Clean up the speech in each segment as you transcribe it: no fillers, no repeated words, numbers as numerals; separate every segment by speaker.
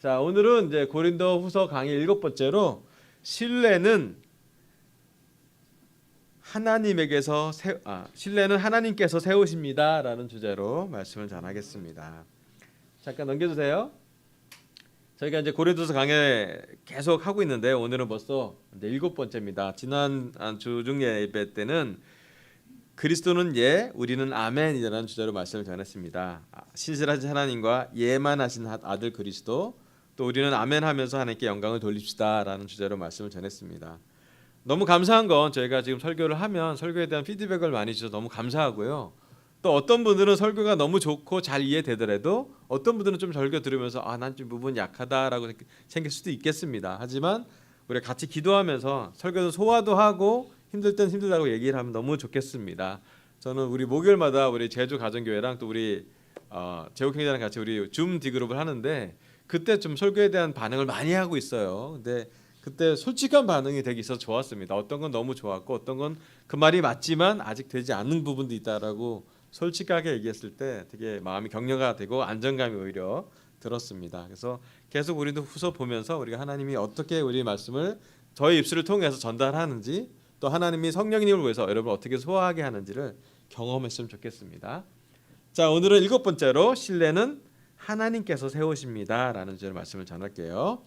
Speaker 1: 자, 오늘은 이제 고린도후서 강의 7번째로 신뢰는 신뢰는 하나님께서 세우십니다라는 주제로 말씀을 전하겠습니다. 잠깐 넘겨주세요. 저희가 이제 고린도서 강의 계속 하고 있는데 오늘은 벌써 이제 7번째입니다. 지난 주중 예배 때는 그리스도는 예, 우리는 아멘이라는 주제로 말씀을 전했습니다. 신실하신 하나님과 예만 하신 아들 그리스도, 또 우리는 아멘하면서 하나님께 영광을 돌립시다라는 주제로 말씀을 전했습니다. 너무 감사한 건 저희가 지금 설교를 하면 설교에 대한 피드백을 많이 주셔서 너무 감사하고요. 또 어떤 분들은 설교가 너무 좋고 잘 이해되더라도 어떤 분들은 좀 설교 들으면서 난 좀 부분 약하다라고 생길 수도 있겠습니다. 하지만 우리 같이 기도하면서 설교도 소화도 하고 힘들 땐 힘들다고 얘기를 하면 너무 좋겠습니다. 저는 우리 목요일마다 우리 제주 가정교회랑 또 우리 제옥 형제랑 같이 우리 줌 D그룹을 하는데 그때 좀 설교에 대한 반응을 많이 하고 있어요. 근데 그때 솔직한 반응이 되게 있어서 좋았습니다. 어떤 건 너무 좋았고 어떤 건 그 말이 맞지만 아직 되지 않는 부분도 있다라고 솔직하게 얘기했을 때 되게 마음이 격려가 되고 안정감이 오히려 들었습니다. 그래서 계속 우리도 후서 보면서 우리가 하나님이 어떻게 우리 말씀을 저희 입술을 통해서 전달하는지, 또 하나님이 성령님을 위해서 여러분 어떻게 소화하게 하는지를 경험했으면 좋겠습니다. 자, 오늘은 7번째로 신뢰는 하나님께서 세우십니다라는 주제로 말씀을 전할게요.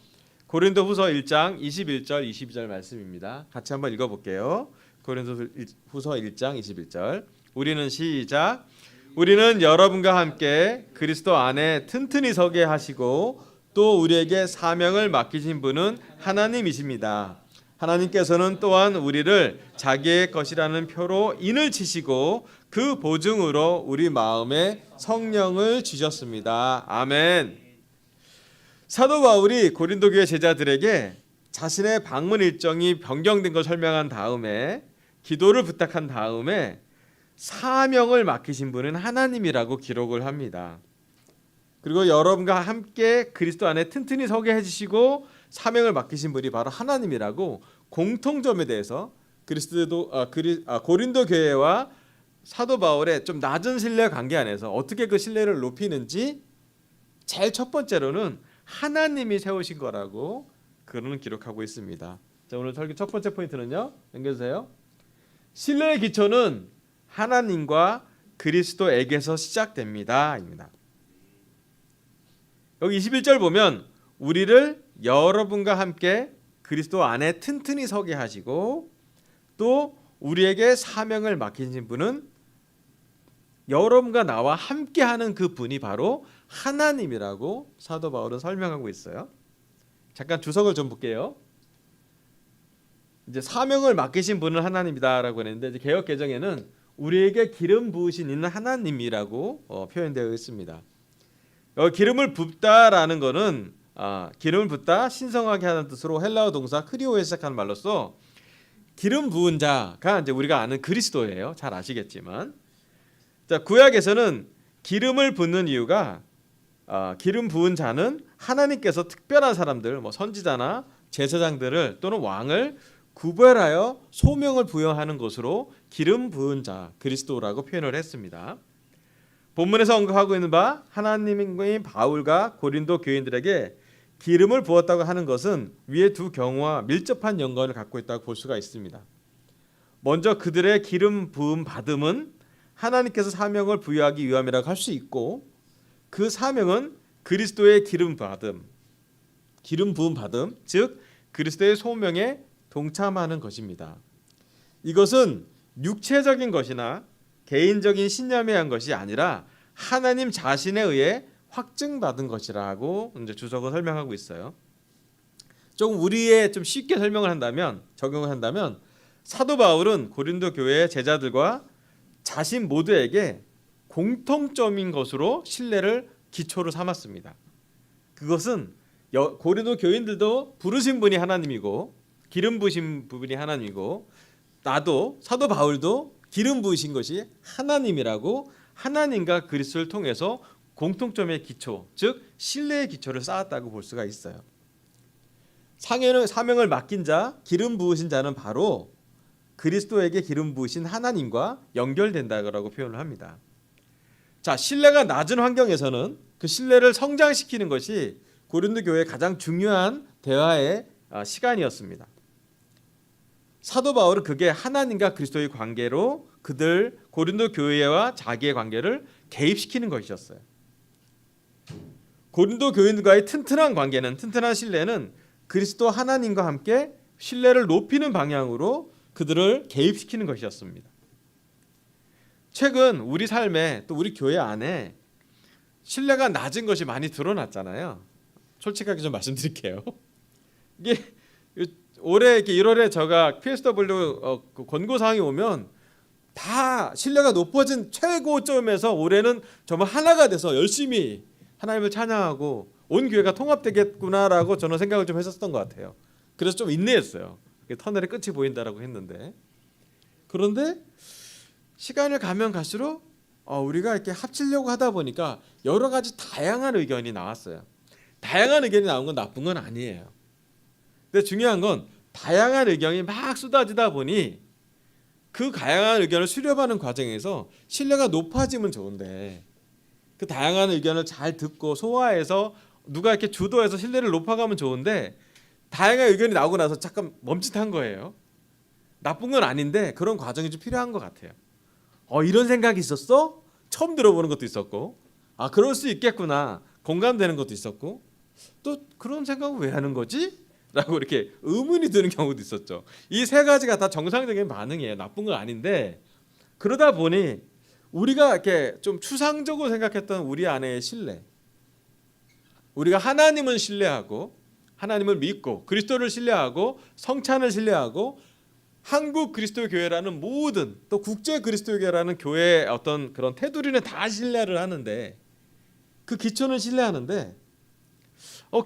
Speaker 1: 고린도후서 1장 21절 22절 말씀입니다. 같이 한번 읽어볼게요. 고린도후서 1장 21절. 우리는 시작. 우리는 여러분과 함께 그리스도 안에 튼튼히 서게 하시고 또 우리에게 사명을 맡기신 분은 하나님이십니다. 하나님께서는 또한 우리를 자기의 것이라는 표로 인을 치시고 그 보증으로 우리 마음에 성령을 주셨습니다. 아멘. 사도 바울이 고린도 교회 제자들에게 자신의 방문 일정이 변경된 걸 설명한 다음에 기도를 부탁한 다음에 사명을 맡기신 분은 하나님이라고 기록을 합니다. 그리고 여러분과 함께 그리스도 안에 튼튼히 서게 해주시고 사명을 맡기신 분이 바로 하나님이라고 공통점에 대해서 고린도 교회와 사도 바울의 좀 낮은 신뢰 관계 안에서 어떻게 그 신뢰를 높이는지 제일 첫 번째로는 하나님이 세우신 거라고 그는 기록하고 있습니다. 자, 오늘 설교 첫 번째 포인트는요. 넘겨주세요. 신뢰의 기초는 하나님과 그리스도에게서 시작됩니다. 입니다. 여기 21절 보면 우리를 여러분과 함께 그리스도 안에 튼튼히 서게 하시고 또 우리에게 사명을 맡기신 분은 여러분과 나와 함께하는 그 분이 바로 하나님이라고 사도 바울은 설명하고 있어요. 잠깐 주석을 좀 볼게요. 이제 사명을 맡기신 분은 하나님이다라고 했는데 이제 개역 개정에는 우리에게 기름 부으신 이는 하나님이라고 표현되어 있습니다. 기름을 붓다라는 것은 기름을 붓다, 신성하게 하는 뜻으로 헬라어 동사 크리오에 시작하는 말로써 기름 부은 자가 이제 우리가 아는 그리스도예요. 잘 아시겠지만, 자, 구약에서는 기름을 붓는 이유가 기름 부은 자는 하나님께서 특별한 사람들, 선지자나 제사장들을 또는 왕을 구별하여 소명을 부여하는 것으로 기름 부은 자 그리스도라고 표현을 했습니다. 본문에서 언급하고 있는 바 하나님의 바울과 고린도 교인들에게 기름을 부었다고 하는 것은 위의 두 경우와 밀접한 연관을 갖고 있다고 볼 수가 있습니다. 먼저 그들의 기름 부음 받음은 하나님께서 사명을 부여하기 위함이라고 할 수 있고, 그 사명은 그리스도의 기름 부음 받음, 즉 그리스도의 소명에 동참하는 것입니다. 이것은 육체적인 것이나 개인적인 신념에 의한 것이 아니라 하나님 자신에 의해 확증받은 것이라고 이제 주석을 설명하고 있어요. 조금 우리의 좀 쉽게 설명을 한다면, 적용을 한다면 사도 바울은 고린도 교회의 제자들과 자신 모두에게 공통점인 것으로 신뢰를 기초로 삼았습니다. 그것은 고린도 교인들도 부르신 분이 하나님이고 기름 부으신 분이 하나님이고, 나도 사도 바울도 기름 부으신 것이 하나님이라고 하나님과 그리스도를 통해서 공통점의 기초, 즉 신뢰의 기초를 쌓았다고 볼 수가 있어요. 사명을 맡긴 자, 기름 부으신 자는 바로 그리스도에게 기름 부으신 하나님과 연결된다고 표현을 합니다. 자, 신뢰가 낮은 환경에서는 그 신뢰를 성장시키는 것이 고린도 교회의 가장 중요한 대화의 시간이었습니다. 사도 바울은 그게 하나님과 그리스도의 관계로 그들 고린도 교회와 자기의 관계를 개입시키는 것이었어요. 고린도 교인과의 튼튼한 관계는, 튼튼한 신뢰는 그리스도 하나님과 함께 신뢰를 높이는 방향으로 그들을 개입시키는 것이었습니다. 최근 우리 삶에 또 우리 교회 안에 신뢰가 낮은 것이 많이 드러났잖아요. 솔직하게 좀 말씀드릴게요. 이게 올해 1월에 제가 PSW 권고사항이 오면 다 신뢰가 높아진 최고점에서 올해는 정말 하나가 돼서 열심히 하나님을 찬양하고 온 교회가 통합되겠구나라고 저는 생각을 좀 했었던 것 같아요. 그래서 좀 인내했어요. 터널의 끝이 보인다라고 했는데, 그런데 시간을 가면 갈수록 우리가 이렇게 합치려고 하다 보니까 여러 가지 다양한 의견이 나왔어요. 다양한 의견이 나온 건 나쁜 건 아니에요. 근데 중요한 건 다양한 의견이 막 쏟아지다 보니 그 다양한 의견을 수렴하는 과정에서 신뢰가 높아지면 좋은데, 그 다양한 의견을 잘 듣고 소화해서 누가 이렇게 주도해서 신뢰를 높아가면 좋은데, 다양한 의견이 나오고 나서 잠깐 멈칫한 거예요. 나쁜 건 아닌데 그런 과정이 좀 필요한 것 같아요. 이런 생각이 있었어? 처음 들어보는 것도 있었고, 그럴 수 있겠구나, 공감되는 것도 있었고, 또 그런 생각은 왜 하는 거지? 라고 이렇게 의문이 드는 경우도 있었죠. 이 세 가지가 다 정상적인 반응이에요. 나쁜 건 아닌데, 그러다 보니 우리가 이렇게 좀 추상적으로 생각했던 우리 안의 신뢰, 우리가 하나님을 신뢰하고 하나님을 믿고 그리스도를 신뢰하고 성찬을 신뢰하고 한국 그리스도 교회라는 모든, 또 국제 그리스도 교회라는 교회의 어떤 그런 테두리는 다 신뢰를 하는데, 그 기초는 신뢰하는데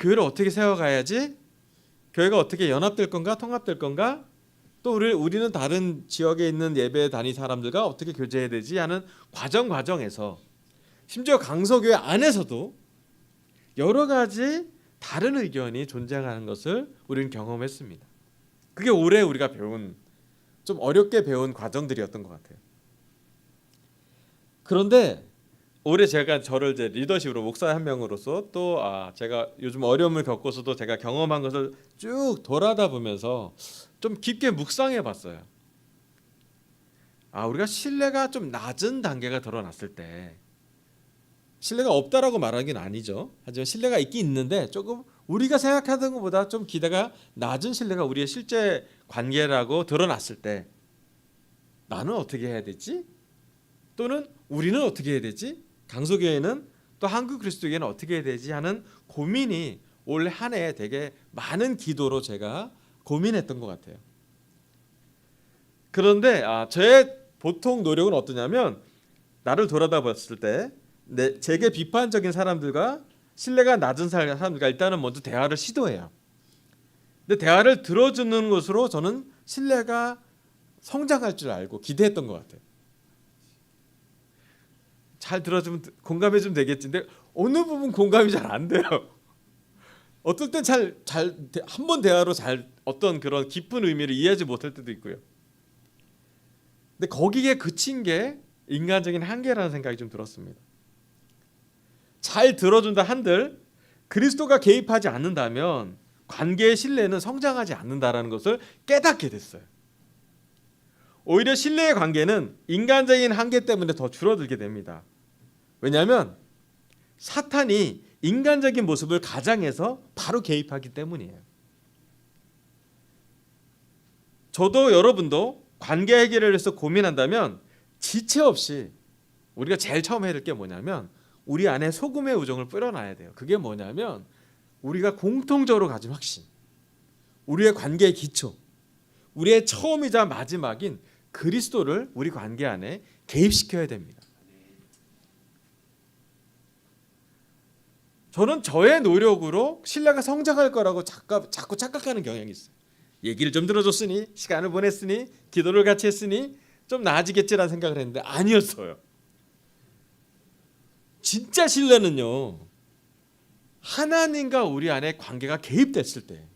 Speaker 1: 교회를 어떻게 세워가야지? 교회가 어떻게 연합될 건가? 통합될 건가? 또 우리는 다른 지역에 있는 예배 단위 사람들과 어떻게 교제해야 되지 하는 과정에서, 심지어 강서교회 안에서도 여러 가지 다른 의견이 존재하는 것을 우리는 경험했습니다. 그게 올해 우리가 배운, 좀 어렵게 배운 과정들이었던 것 같아요. 그런데 올해 제가 저를 이제 리더십으로 목사 한 명으로서 또 제가 요즘 어려움을 겪고서도 제가 경험한 것을 쭉 돌아다 보면서 좀 깊게 묵상해 봤어요. 우리가 신뢰가 좀 낮은 단계가 드러났을 때, 신뢰가 없다라고 말하긴 아니죠. 하지만 신뢰가 있긴 있는데 조금 우리가 생각하던 것보다 좀 기대가 낮은 신뢰가 우리의 실제 관계라고 드러났을 때, 나는 어떻게 해야 되지? 또는 우리는 어떻게 해야 되지? 강서교회는, 또 한국 그리스도교회는 어떻게 해야 되지? 하는 고민이 올 한 해 되게 많은 기도로 제가 고민했던 것 같아요. 그런데 저의 보통 노력은 어떠냐면, 나를 돌아다 봤을 때 제게 비판적인 사람들과 신뢰가 낮은 사람들과 일단은 먼저 대화를 시도해요. 근데 대화를 들어주는 것으로 저는 신뢰가 성장할 줄 알고 기대했던 것 같아요. 잘 들어주면 공감해주면 되겠지. 근데 어느 부분 공감이 잘 안 돼요. 어떨 땐 한 번 대화로 어떤 그런 깊은 의미를 이해하지 못할 때도 있고요. 근데 거기에 그친 게 인간적인 한계라는 생각이 좀 들었습니다. 잘 들어준다 한들 그리스도가 개입하지 않는다면 관계의 신뢰는 성장하지 않는다라는 것을 깨닫게 됐어요. 오히려 신뢰의 관계는 인간적인 한계 때문에 더 줄어들게 됩니다. 왜냐하면 사탄이 인간적인 모습을 가장해서 바로 개입하기 때문이에요. 저도 여러분도 관계 해결을 해서 고민한다면 지체 없이 우리가 제일 처음 해야 될 게 뭐냐면, 우리 안에 소금의 우정을 뿌려놔야 돼요. 그게 뭐냐면 우리가 공통적으로 가진 확신, 우리의 관계의 기초, 우리의 처음이자 마지막인 그리스도를 우리 관계 안에 개입시켜야 됩니다. 저는 저의 노력으로 신뢰가 성장할 거라고 자꾸 착각하는 경향이 있어요. 얘기를 좀 들어줬으니, 시간을 보냈으니, 기도를 같이 했으니 좀 나아지겠지라는 생각을 했는데 아니었어요. 진짜 신뢰는요, 하나님과 우리 안에 관계가 개입됐을 때,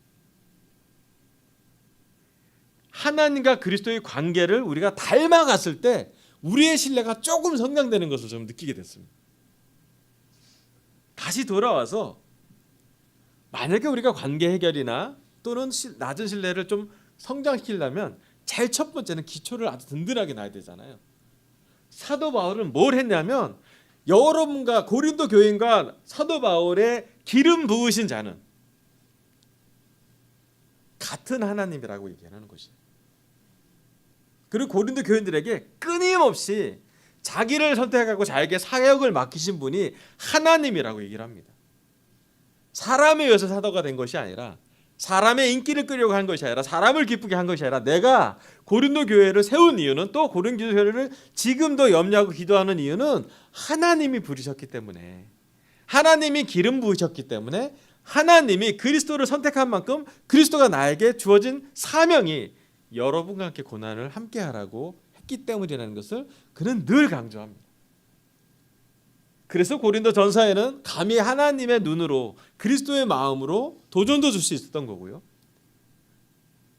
Speaker 1: 하나님과 그리스도의 관계를 우리가 닮아갔을 때 우리의 신뢰가 조금 성장되는 것을 좀 느끼게 됐습니다. 다시 돌아와서 만약에 우리가 관계 해결이나 또는 낮은 신뢰를 좀 성장시키려면 제일 첫 번째는 기초를 아주 든든하게 놔야 되잖아요. 사도 바울은 뭘 했냐면 여러분과 고린도 교인과 사도 바울의 기름 부으신 자는 같은 하나님이라고 얘기하는 것이에요. 그리고 고린도 교인들에게 끊임없이 자기를 선택하고 자에게 사역을 맡기신 분이 하나님이라고 얘기를 합니다. 사람에 의해서 사도가 된 것이 아니라, 사람의 인기를 끌려고 한 것이 아니라, 사람을 기쁘게 한 것이 아니라, 내가 고린도 교회를 세운 이유는, 또 고린도 교회를 지금도 염려하고 기도하는 이유는 하나님이 부르셨기 때문에, 하나님이 기름 부으셨기 때문에, 하나님이 그리스도를 선택한 만큼 그리스도가 나에게 주어진 사명이 여러분과 함께 고난을 함께 하라고 했기 때문이라는 것을 그는 늘 강조합니다. 그래서 고린도 전서에는 감히 하나님의 눈으로, 그리스도의 마음으로 도전도 줄 수 있었던 거고요.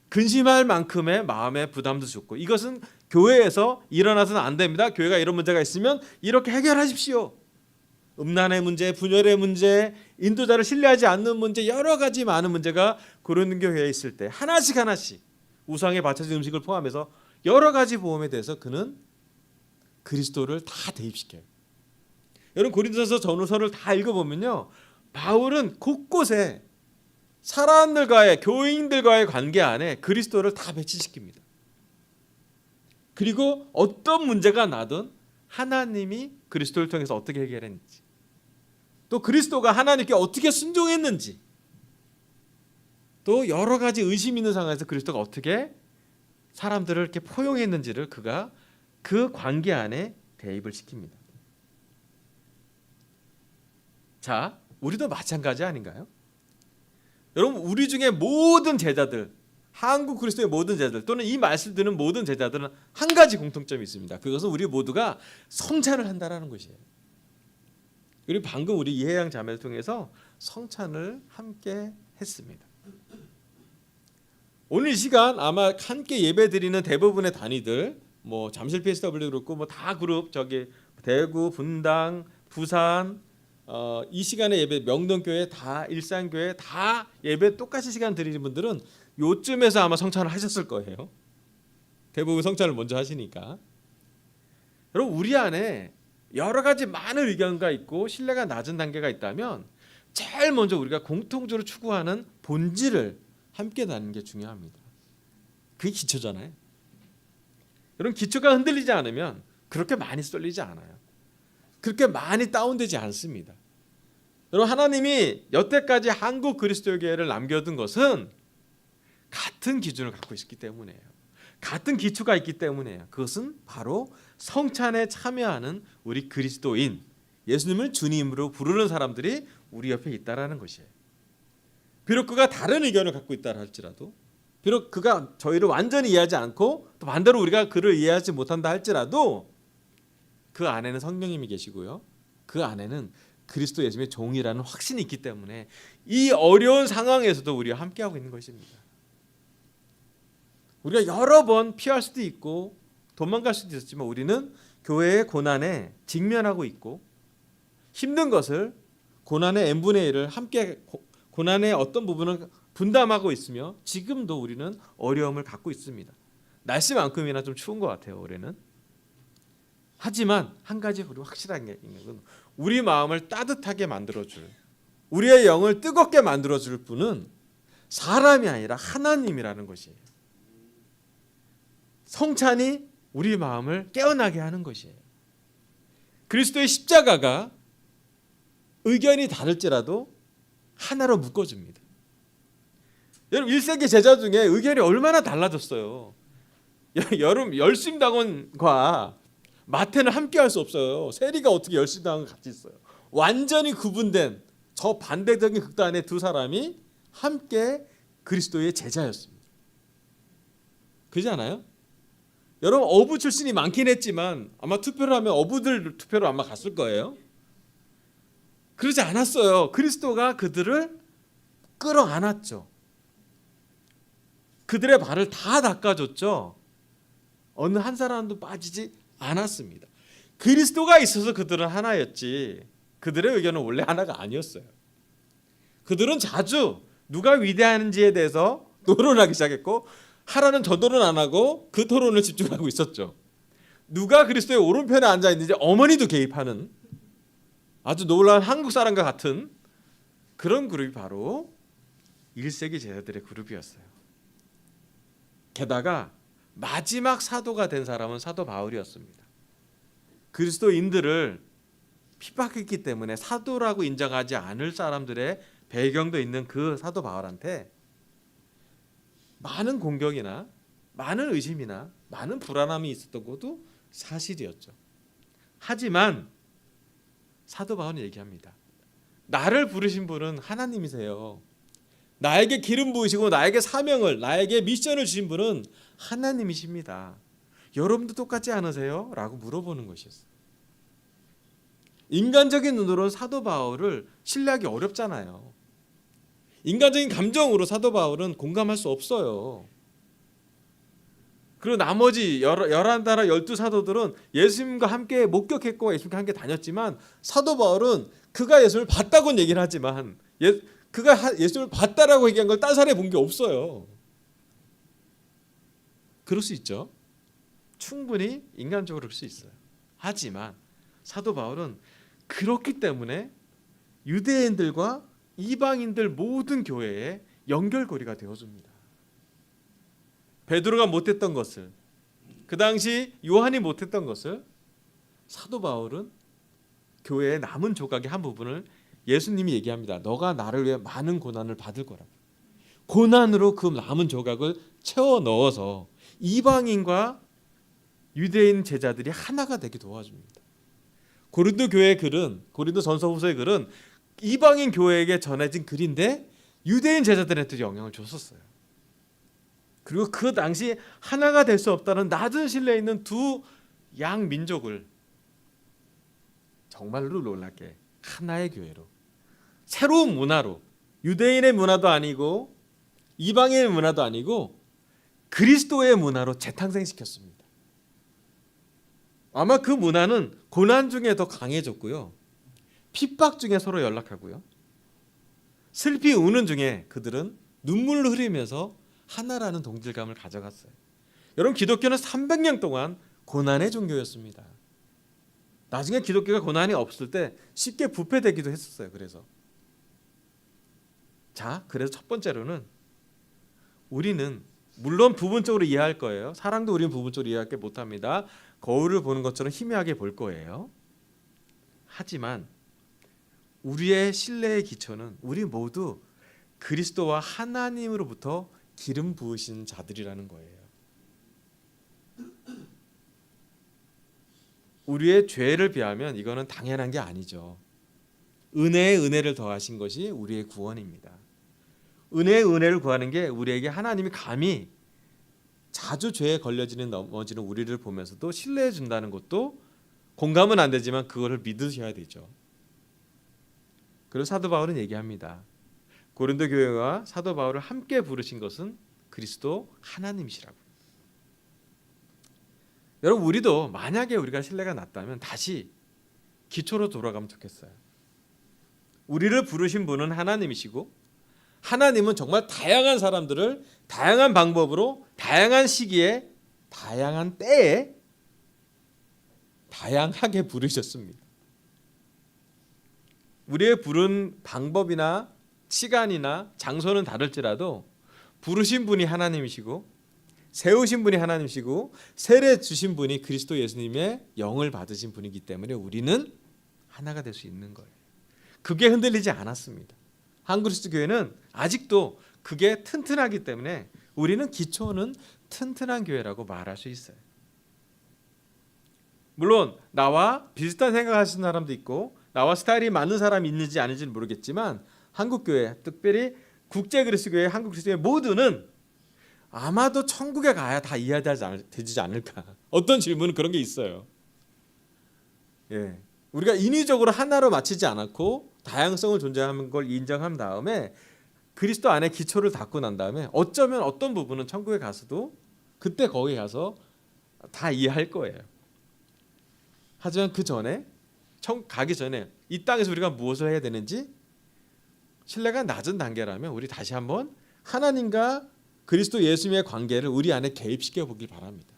Speaker 1: 근심할 만큼의 마음의 부담도 줬고, 이것은 교회에서 일어나서는 안 됩니다. 교회가 이런 문제가 있으면 이렇게 해결하십시오. 음란의 문제, 분열의 문제, 인도자를 신뢰하지 않는 문제, 여러 가지 많은 문제가 고린도 교회에 있을 때 하나씩 우상에 바쳐진 음식을 포함해서 여러 가지 보험에 대해서 그는 그리스도를 다 대입시켜요. 여러분, 고린도전서 전후서를 다 읽어보면요, 바울은 곳곳에 사람들과의, 교인들과의 관계 안에 그리스도를 다 배치시킵니다. 그리고 어떤 문제가 나든 하나님이 그리스도를 통해서 어떻게 해결했는지, 또 그리스도가 하나님께 어떻게 순종했는지, 또 여러 가지 의심 있는 상황에서 그리스도가 어떻게 사람들을 이렇게 포용했는지를 그가 그 관계 안에 대입을 시킵니다. 자, 우리도 마찬가지 아닌가요? 여러분, 우리 중에 모든 제자들, 한국 그리스도의 모든 제자들, 또는 이 말씀 듣는 모든 제자들은 한 가지 공통점이 있습니다. 그것은 우리 모두가 성찬을 한다라는 것이에요. 그리고 방금 우리 이혜양 자매를 통해서 성찬을 함께 했습니다. 오늘 이 시간 아마 함께 예배드리는 대부분의 단위들, 뭐 잠실 PSW 그렇고 뭐 다 그룹, 저기 대구, 분당, 부산, 이 시간에 예배, 명동교회 다, 일산교회 다 예배 똑같이 시간 드리는 분들은 요쯤에서 아마 성찬을 하셨을 거예요. 대부분 성찬을 먼저 하시니까. 여러분, 우리 안에 여러 가지 많은 의견가 있고 신뢰가 낮은 단계가 있다면 제일 먼저 우리가 공통적으로 추구하는 본질을 함께 나누는 게 중요합니다. 그게 기초잖아요. 여러분, 기초가 흔들리지 않으면 그렇게 많이 쏠리지 않아요. 그렇게 많이 다운되지 않습니다. 여러분, 하나님이 여태까지 한국 그리스도 교회를 남겨둔 것은 같은 기준을 갖고 있기 때문이에요. 같은 기초가 있기 때문이에요. 그것은 바로 성찬에 참여하는 우리 그리스도인, 예수님을 주님으로 부르는 사람들이 우리 옆에 있다라는 것이에요. 비록 그가 다른 의견을 갖고 있다 할지라도, 비록 그가 저희를 완전히 이해하지 않고 또 반대로 우리가 그를 이해하지 못한다 할지라도 그 안에는 성령님이 계시고요, 그 안에는 그리스도 예수님의 종이라는 확신이 있기 때문에 이 어려운 상황에서도 우리와 함께하고 있는 것입니다. 우리가 여러 번 피할 수도 있고 도망갈 수도 있었지만 우리는 교회의 고난에 직면하고 있고, 힘든 것을, 고난의 n분의 1을 함께, 고난의 어떤 부분을 분담하고 있으며 지금도 우리는 어려움을 갖고 있습니다. 날씨만큼이나 좀 추운 것 같아요, 올해는. 하지만 한 가지 우리 확실한 게 있는 건, 우리 마음을 따뜻하게 만들어줄, 우리의 영을 뜨겁게 만들어줄 분은 사람이 아니라 하나님이라는 것이에요. 성찬이 우리 마음을 깨어나게 하는 것이에요. 그리스도의 십자가가 의견이 다를지라도 하나로 묶어줍니다. 여러분, 1세기 제자 중에 의견이 얼마나 달라졌어요. 여름 열심당원과 마태는 함께 할 수 없어요. 세리가 어떻게 열심당원과 같이 있어요. 완전히 구분된 저 반대적인 극단의 두 사람이 함께 그리스도의 제자였습니다. 그렇지 않아요? 여러분, 어부 출신이 많긴 했지만 아마 투표를 하면 어부들 투표로 아마 갔을 거예요. 그러지 않았어요. 그리스도가 그들을 끌어안았죠. 그들의 발을 다 닦아줬죠. 어느 한 사람도 빠지지 않았습니다. 그리스도가 있어서 그들은 하나였지, 그들의 의견은 원래 하나가 아니었어요. 그들은 자주 누가 위대한지에 대해서 토론하기 시작했고 하라는 저도는 안 하고 그 토론을 집중하고 있었죠. 누가 그리스도의 오른편에 앉아 있는지 어머니도 개입하는 아주 놀라운 한국 사람과 같은 그런 그룹이 바로 1세기 제자들의 그룹이었어요. 게다가 마지막 사도가 된 사람은 사도 바울이었습니다. 그리스도인들을 핍박했기 때문에 사도라고 인정하지 않을 사람들의 배경도 있는 그 사도 바울한테 많은 공격이나 많은 의심이나 많은 불안함이 있었던 것도 사실이었죠. 하지만 사도 바울은 얘기합니다. 나를 부르신 분은 하나님이세요. 나에게 기름 부으시고 나에게 사명을, 나에게 미션을 주신 분은 하나님이십니다. 여러분도 똑같지 않으세요? 라고 물어보는 것이었어요. 인간적인 눈으로는 사도 바울을 신뢰하기 어렵잖아요. 인간적인 감정으로 사도 바울은 공감할 수 없어요. 그리고 나머지 11나라 12사도들은 예수님과 함께 목격했고 예수님과 함께 다녔지만 사도 바울은 그가 예수님을 봤다고는 얘기를 하지만 그가 예수님을 봤다라고 얘기한 걸 딴 사람이 본 게 없어요. 그럴 수 있죠. 충분히 인간적으로 그럴 수 있어요. 하지만 사도 바울은 그렇기 때문에 유대인들과 이방인들 모든 교회에 연결고리가 되어줍니다. 베드로가 못했던 것을, 그 당시 요한이 못했던 것을 사도 바울은 교회의 남은 조각의 한 부분을 예수님이 얘기합니다. 너가 나를 위해 많은 고난을 받을 거라고. 고난으로 그 남은 조각을 채워 넣어서 이방인과 유대인 제자들이 하나가 되게 도와줍니다. 고린도 교회의 글은, 고린도 전서 후서의 글은 이방인 교회에게 전해진 글인데 유대인 제자들한테 영향을 줬었어요. 그리고 그 당시 하나가 될 수 없다는 낮은 신뢰에 있는 두 양민족을 정말로 놀랍게 하나의 교회로, 새로운 문화로, 유대인의 문화도 아니고 이방인의 문화도 아니고 그리스도의 문화로 재탄생시켰습니다. 아마 그 문화는 고난 중에 더 강해졌고요, 핍박 중에 서로 연락하고요, 슬피 우는 중에 그들은 눈물을 흘리면서 하나라는 동질감을 가져갔어요. 여러분, 기독교는 300년 동안 고난의 종교였습니다. 나중에 기독교가 고난이 없을 때 쉽게 부패되기도 했었어요. 그래서 첫 번째로는 우리는 물론 부분적으로 이해할 거예요. 사랑도 우리는 부분적으로 이해할 게 못합니다. 거울을 보는 것처럼 희미하게 볼 거예요. 하지만 우리의 신뢰의 기초는 우리 모두 그리스도와 하나님으로부터 기름 부으신 자들이라는 거예요. 우리의 죄를 비하면 이거는 당연한 게 아니죠. 은혜에 은혜를 더하신 것이 우리의 구원입니다. 은혜에 은혜를 구하는 게 우리에게 하나님이 감히 자주 죄에 걸려지는 넘어지는 우리를 보면서도 신뢰해 준다는 것도 공감은 안 되지만 그거를 믿으셔야 되죠. 그리고 사도 바울은 얘기합니다. 고린도 교회와 사도 바울을 함께 부르신 것은 그리스도 하나님이시라고. 여러분, 우리도 만약에 우리가 신뢰가 낮다면 다시 기초로 돌아가면 좋겠어요. 우리를 부르신 분은 하나님이시고 하나님은 정말 다양한 사람들을 다양한 방법으로 다양한 시기에 다양한 때에 다양하게 부르셨습니다. 우리의 부른 방법이나 시간이나 장소는 다를지라도 부르신 분이 하나님이시고 세우신 분이 하나님이시고 세례 주신 분이 그리스도 예수님의 영을 받으신 분이기 때문에 우리는 하나가 될 수 있는 거예요. 그게 흔들리지 않았습니다. 한그리스도 교회는 아직도 그게 튼튼하기 때문에 우리는 기초는 튼튼한 교회라고 말할 수 있어요. 물론 나와 비슷한 생각하시는 사람도 있고 나와 스타일이 맞는 사람이 있는지 아닌지는 모르겠지만 한국교회, 특별히 국제그리스도교회, 한국그리스도교회 모두는 아마도 천국에 가야 다 이해되지 않을까. 어떤 질문은 그런 게 있어요. 예, 우리가 인위적으로 하나로 맞추지 않았고 다양성을 존재하는 걸 인정한 다음에 그리스도 안에 기초를 닦고 난 다음에 어쩌면 어떤 부분은 천국에 가서도 그때 거기 가서 다 이해할 거예요. 하지만 그 전에 가기 전에 이 땅에서 우리가 무엇을 해야 되는지 신뢰가 낮은 단계라면 우리 다시 한번 하나님과 그리스도 예수님의 관계를 우리 안에 개입시켜 보길 바랍니다.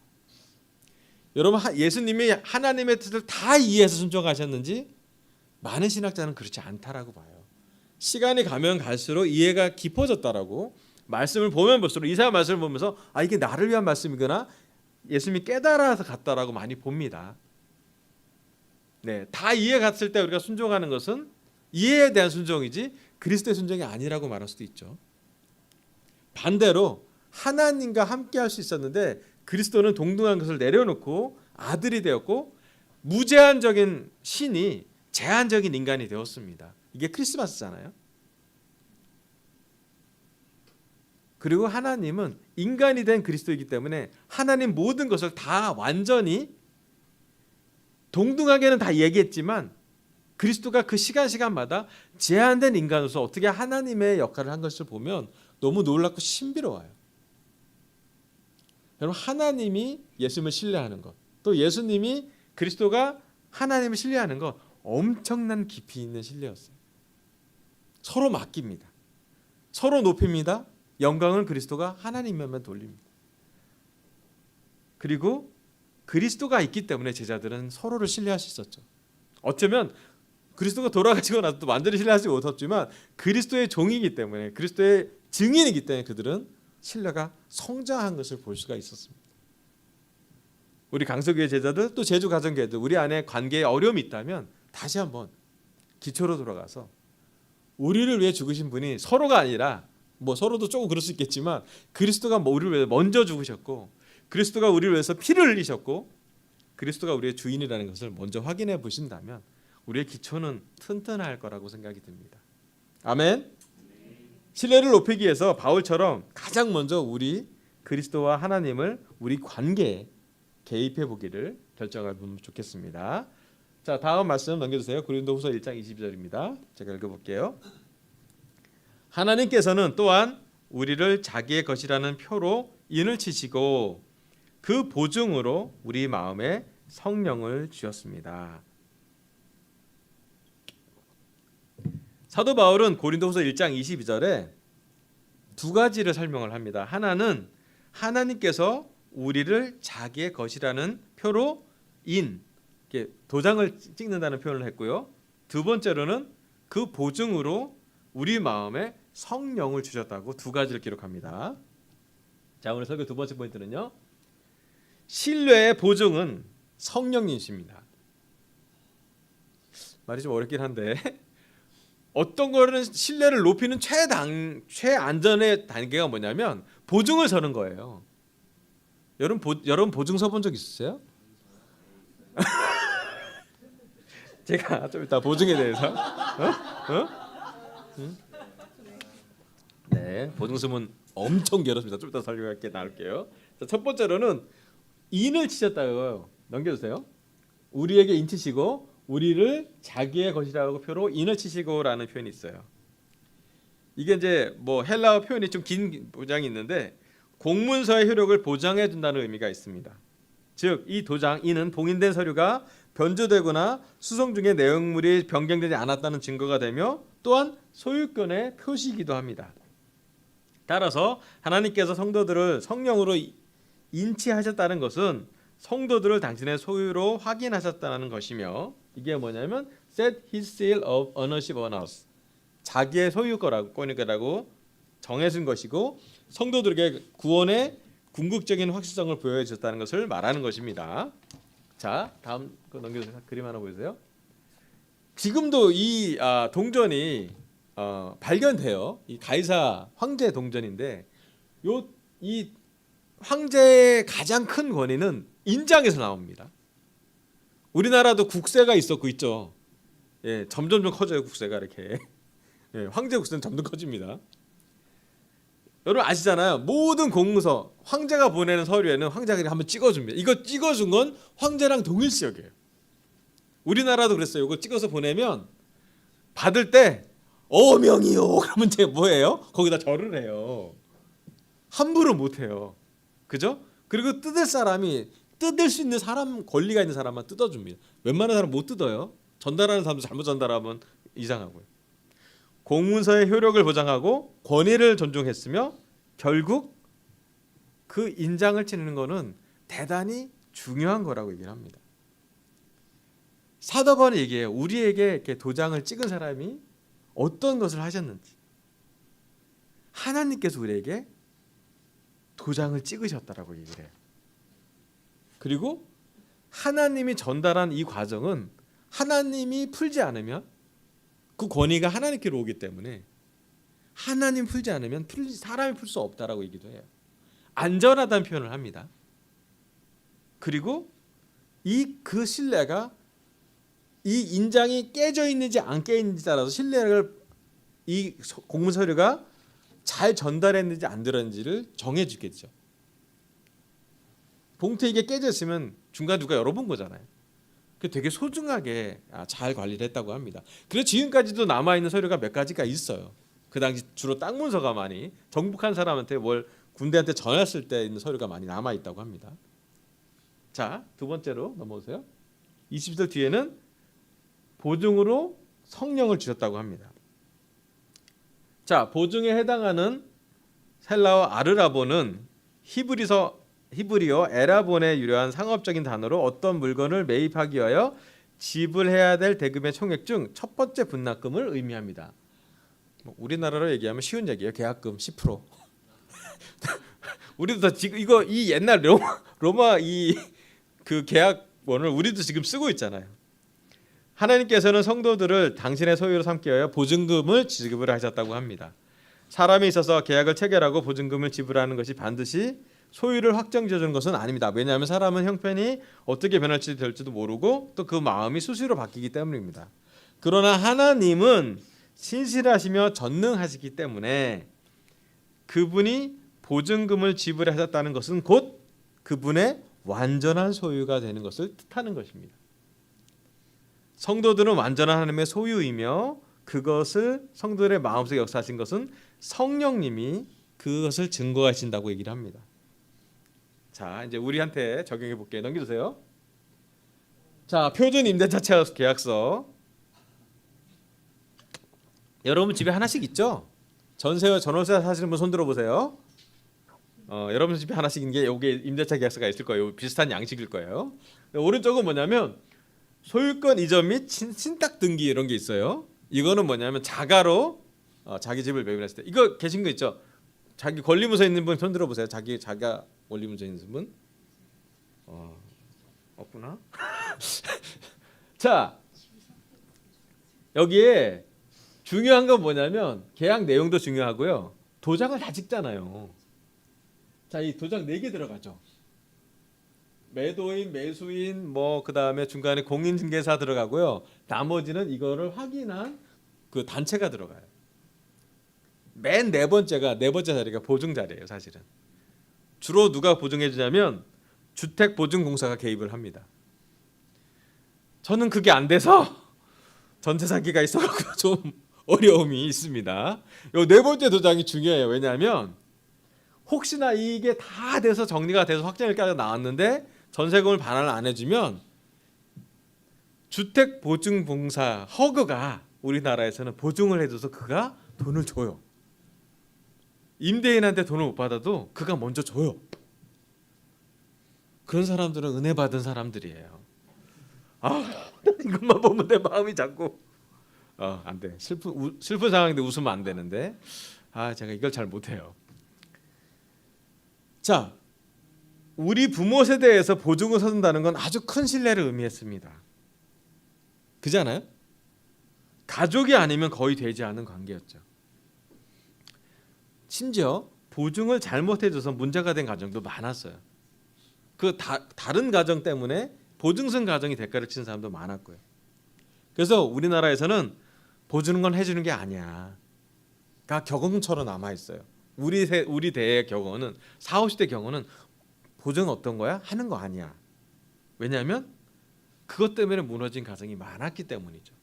Speaker 1: 여러분, 예수님이 하나님의 뜻을 다 이해해서 순종하셨는지 많은 신학자는 그렇지 않다라고 봐요. 시간이 가면 갈수록 이해가 깊어졌다라고, 말씀을 보면 볼수록, 이사야 말씀을 보면서 이게 나를 위한 말씀이구나, 예수님이 깨달아서 갔다라고 많이 봅니다. 네, 다 이해 갔을 때 우리가 순종하는 것은 이해에 대한 순종이지 그리스도의 순종이 아니라고 말할 수도 있죠. 반대로 하나님과 함께 할 수 있었는데 그리스도는 동등한 것을 내려놓고 아들이 되었고 무제한적인 신이 제한적인 인간이 되었습니다. 이게 크리스마스잖아요. 그리고 하나님은 인간이 된 그리스도이기 때문에 하나님 모든 것을 다 완전히 동등하게는 다 얘기했지만 그리스도가 그 시간마다 제한된 인간으로서 어떻게 하나님의 역할을 한 것을 보면 너무 놀랍고 신비로워요. 여러분, 하나님이 예수님을 신뢰하는 것, 또 예수님이 그리스도가 하나님을 신뢰하는 것, 엄청난 깊이 있는 신뢰였어요. 서로 맡깁니다. 서로 높입니다. 영광을 그리스도가 하나님에만 돌립니다. 그리고 그리스도가 있기 때문에 제자들은 서로를 신뢰할 수 있었죠. 어쩌면 그리스도가 돌아가시고 나서 또 완전히 신뢰하지 못했지만 그리스도의 종이기 때문에, 그리스도의 증인이기 때문에 그들은 신뢰가 성장한 것을 볼 수가 있었습니다. 우리 강서교회 제자들, 또 제주 가정교회들, 우리 안에 관계에 어려움이 있다면 다시 한번 기초로 돌아가서 우리를 위해 죽으신 분이 서로가 아니라, 서로도 조금 그럴 수 있겠지만 그리스도가 우리를 위해 먼저 죽으셨고 그리스도가 우리를 위해서 피를 흘리셨고 그리스도가 우리의 주인이라는 것을 먼저 확인해 보신다면 우리의 기초는 튼튼할 거라고 생각이 듭니다. 아멘. 신뢰를 높이기 위해서 바울처럼 가장 먼저 우리 그리스도와 하나님을 우리 관계에 개입해 보기를 결정하면 좋겠습니다. 자, 다음 말씀 넘겨주세요. 고린도후서 1장 22절입니다. 제가 읽어볼게요. 하나님께서는 또한 우리를 자기의 것이라는 표로 인을 치시고 그 보증으로 우리 마음에 성령을 주셨습니다. 사도 바울은 고린도후서 1장 22절에 두 가지를 설명을 합니다. 하나는 하나님께서 우리를 자기의 것이라는 표로 이렇게 도장을 찍는다는 표현을 했고요. 두 번째로는 그 보증으로 우리 마음에 성령을 주셨다고 두 가지를 기록합니다. 자, 오늘 설교 두 번째 포인트는요, 신뢰의 보증은 성령님이십니다. 말이 좀 어렵긴 한데 어떤 거는 신뢰를 높이는 최안전의 단계가 뭐냐면 보증을 서는 거예요. 여러분 보증 서본 적 있으세요? 제가 좀 이따 보증에 대해서 네, 보증 서면 엄청 괴롭습니다. 좀 이따 설교할게 나올게요. 자, 첫 번째로는 인을 치셨다고요. 넘겨주세요. 우리에게 인치시고 우리를 자기의 것이라고 표로 인을 치시고라는 표현이 있어요. 이게 이제 헬라어 표현이 좀 긴 보장이 있는데 공문서의 효력을 보장해 준다는 의미가 있습니다. 즉, 이 도장 인은 봉인된 서류가 변조되거나 수송 중에 내용물이 변경되지 않았다는 증거가 되며 또한 소유권의 표시이기도 합니다. 따라서 하나님께서 성도들을 성령으로 인치하셨다는 것은 성도들을 당신의 소유로 확인하셨다는 것이며, 이게 뭐냐면 set his seal of ownership on us, 자기의 소유거라고 정해진 것이고 성도들에게 구원의 궁극적인 확실성을 보여해 주셨다는 것을 말하는 것입니다. 자, 다음 거 넘겨주세요. 그림 하나 보여주세요. 지금도 이 동전이 발견돼요. 이 가이사 황제 동전인데 이 황제의 가장 큰 권위는 인장에서 나옵니다. 우리나라도 국세가 있었고 있죠. 예, 점점 커져요. 국세가 이렇게. 예, 황제 국세는 점점 커집니다. 여러분 아시잖아요. 모든 공문서 황제가 보내는 서류에는 황제가 한번 찍어줍니다. 이거 찍어준 건 황제랑 동일시역이에요. 우리나라도 그랬어요. 이거 찍어서 보내면 받을 때 어명이요. 그러면 이제 뭐예요? 거기다 절을 해요. 함부로 못해요. 그죠? 그리고 뜯을 수 있는 사람, 권리가 있는 사람만 뜯어줍니다. 웬만한 사람 못 뜯어요. 전달하는 사람도 잘못 전달하면 이상하고요. 공문서의 효력을 보장하고 권위를 존중했으며 결국 그 인장을 치는 거는 대단히 중요한 거라고 얘기를 합니다. 사도 바울이 얘기해요. 우리에게 이렇게 도장을 찍은 사람이 어떤 것을 하셨는지. 하나님께서 우리에게 도장을 찍으셨다라고 얘기를 해요. 그리고 하나님이 전달한 이 과정은 하나님이 풀지 않으면 그 권위가 하나님께로 오기 때문에 하나님 풀지 않으면 사람이 풀 수 없다라고 얘기도 해요. 안전하다는 표현을 합니다. 그리고 그 신뢰가 이 인장이 깨져 있는지 안 깨져 있는지 따라서 신뢰를 이 공문 서류가 잘 전달했는지 안 들었는지를 정해 주겠죠. 봉투에 이게 깨져 있으면 중간 누가 열어본 거잖아요. 그 되게 소중하게 잘 관리를 했다고 합니다. 그래서 지금까지도 남아 있는 서류가 몇 가지가 있어요. 그 당시 주로 땅 문서가 많이 정복한 사람한테 뭘 군대한테 전했을 때 있는 서류가 많이 남아 있다고 합니다. 자, 두 번째로 넘어오세요. 20절 뒤에는 보증으로 성령을 주셨다고 합니다. 자, 보증에 해당하는 헬라어 아르라본은 히브리어 에라본에 유래한 상업적인 단어로 어떤 물건을 매입하기 위하여 지불해야 될 대금의 총액 중 첫 번째 분납금을 의미합니다. 우리나라로 얘기하면 쉬운 얘기예요. 계약금 10%. 우리도 다 지금 이 옛날 로마 그 계약원을 우리도 지금 쓰고 있잖아요. 하나님께서는 성도들을 당신의 소유로 삼기 위하여 보증금을 지급을 하셨다고 합니다. 사람이 있어서 계약을 체결하고 보증금을 지불하는 것이 반드시 소유를 확정지어주는 것은 아닙니다. 왜냐하면 사람은 형편이 어떻게 변할지 될지도 모르고 또 그 마음이 수시로 바뀌기 때문입니다. 그러나 하나님은 신실하시며 전능하시기 때문에 그분이 보증금을 지불하셨다는 것은 곧 그분의 완전한 소유가 되는 것을 뜻하는 것입니다. 성도들은 완전한 하나님의 소유이며 그것을 성도들의 마음속에 역사하신 것은 성령님이 그것을 증거하신다고 얘기를 합니다. 자, 이제 우리한테 적용해 볼게요. 넘겨주세요. 자, 표준 임대차 계약서. 여러분 집에 하나씩 있죠? 전세 사시는 분 손 들어보세요. 여러분 집에 하나씩 있는 게 여기 임대차 계약서가 있을 거예요. 비슷한 양식일 거예요. 오른쪽은 뭐냐면 소유권 이전 및 신탁 등기 이런 게 있어요. 이거는 뭐냐면 자가로 자기 집을 매입했을 때 이거 계신 거 있죠? 자기 권리문서 있는 분 손 들어보세요. 자가 권리문서 있는 분? 없구나. 자, 여기에 중요한 건 뭐냐면 계약 내용도 중요하고요. 도장을 다 찍잖아요. 자, 이 도장 4개 들어가죠. 매도인, 매수인, 그다음에 중간에 공인중개사 들어가고요. 나머지는 이거를 확인한 그 단체가 들어가요. 맨 네 번째 자리가 보증 자리예요, 사실은. 주로 누가 보증해 주냐면 주택보증공사가 개입을 합니다. 저는 그게 안 돼서 전세 사기가 있어서 좀 어려움이 있습니다. 요 네 번째 도장이 중요해요. 왜냐하면 혹시나 이게 다 돼서 정리가 돼서 확정일까지 나왔는데 전세금을 반환을 안 해주면 주택보증공사 허그가 우리나라에서는 보증을 해줘서 그가 돈을 줘요. 임대인한테 돈을 못 받아도 그가 먼저 줘요. 그런 사람들은 은혜 받은 사람들이에요. 이것만 보면 내 마음이 자꾸 안 돼. 슬픈 상황인데 웃으면 안 되는데 제가 이걸 잘 못해요. 자, 우리 부모 세대에서 보증을 서준다는 건 아주 큰 신뢰를 의미했습니다. 그잖아요? 가족이 아니면 거의 되지 않은 관계였죠. 심지어 보증을 잘못해줘서 문제가 된 가정도 많았어요. 다른 가정 때문에 보증성 가정이 대가를 치는 사람도 많았고요. 그래서 우리나라에서는 보증은 건 해주는 게 아니야. 격언처럼 남아 있어요. 우리 대의 격언은 40, 50대 경우는 보증은 어떤 거야? 하는 거 아니야. 왜냐하면 그것 때문에 무너진 가정이 많았기 때문이죠.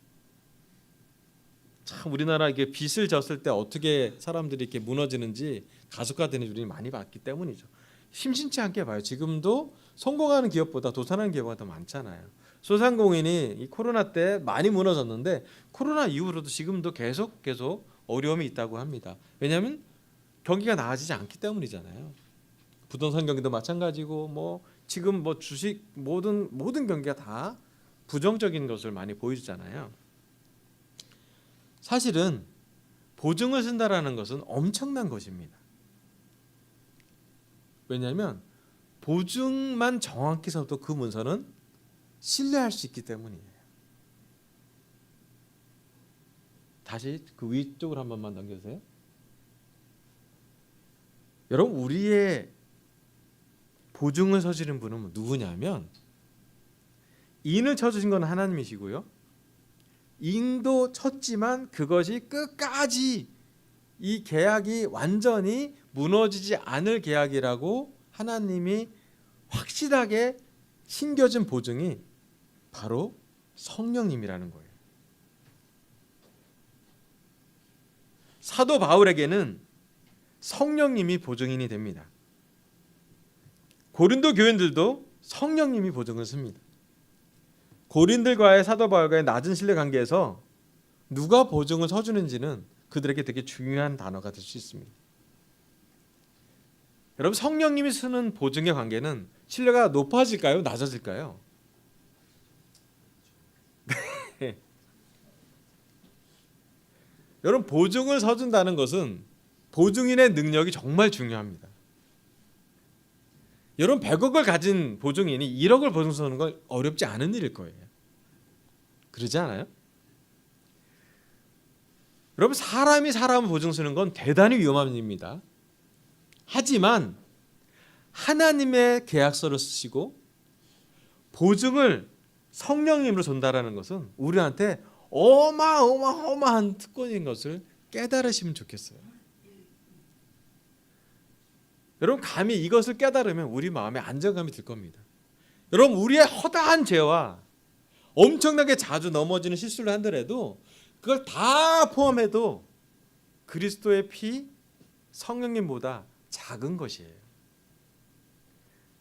Speaker 1: 참 우리나라 이게 빚을 졌을 때 어떻게 사람들이 이렇게 무너지는지 가속화되는 일이 많이 봤기 때문이죠. 심심치 않게 봐요. 지금도 성공하는 기업보다 도산하는 기업이 더 많잖아요. 소상공인이 이 코로나 때 많이 무너졌는데 코로나 이후로도 지금도 계속 어려움이 있다고 합니다. 왜냐하면 경기가 나아지지 않기 때문이잖아요. 부동산 경기도 마찬가지고 뭐 지금 뭐 주식 모든 경기가 다 부정적인 것을 많이 보여주잖아요. 사실은 보증을 쓴다라는 것은 엄청난 것입니다. 왜냐하면 보증만 정확히 써도 그 문서는 신뢰할 수 있기 때문이에요. 다시 그 위쪽으로 한 번만 넘겨주세요. 여러분, 우리의 보증을 서주는 분은 누구냐면 인을 쳐주신 건 하나님이시고요. 인도 쳤지만 그것이 끝까지 이 계약이 완전히 무너지지 않을 계약이라고 하나님이 확실하게 신겨진 보증이 바로 성령님이라는 거예요. 사도 바울에게는 성령님이 보증인이 됩니다. 고린도 교인들도 성령님이 보증을 씁니다. 고린들과의 사도 바울과의 낮은 신뢰 관계에서 누가 보증을 서주는지는 그들에게 되게 중요한 단어가 될 수 있습니다. 여러분, 성령님이 쓰는 보증의 관계는 신뢰가 높아질까요? 낮아질까요? 네. 여러분, 보증을 서준다는 것은 보증인의 능력이 정말 중요합니다. 여러분, 100억을 가진 보증인이 1억을 보증 서는 건 어렵지 않은 일일 거예요. 그러지 않아요? 여러분, 사람이 사람을 보증 서는 건 대단히 위험한 일입니다. 하지만 하나님의 계약서를 쓰시고 보증을 성령님으로 전달하는 것은 우리한테 어마어마한 특권인 것을 깨달으시면 좋겠어요. 여러분, 감히 이것을 깨달으면 우리 마음에 안정감이 들 겁니다. 여러분, 우리의 허다한 죄와 엄청나게 자주 넘어지는 실수를 하더라도 그걸 다 포함해도 그리스도의 피, 성령님보다 작은 것이에요.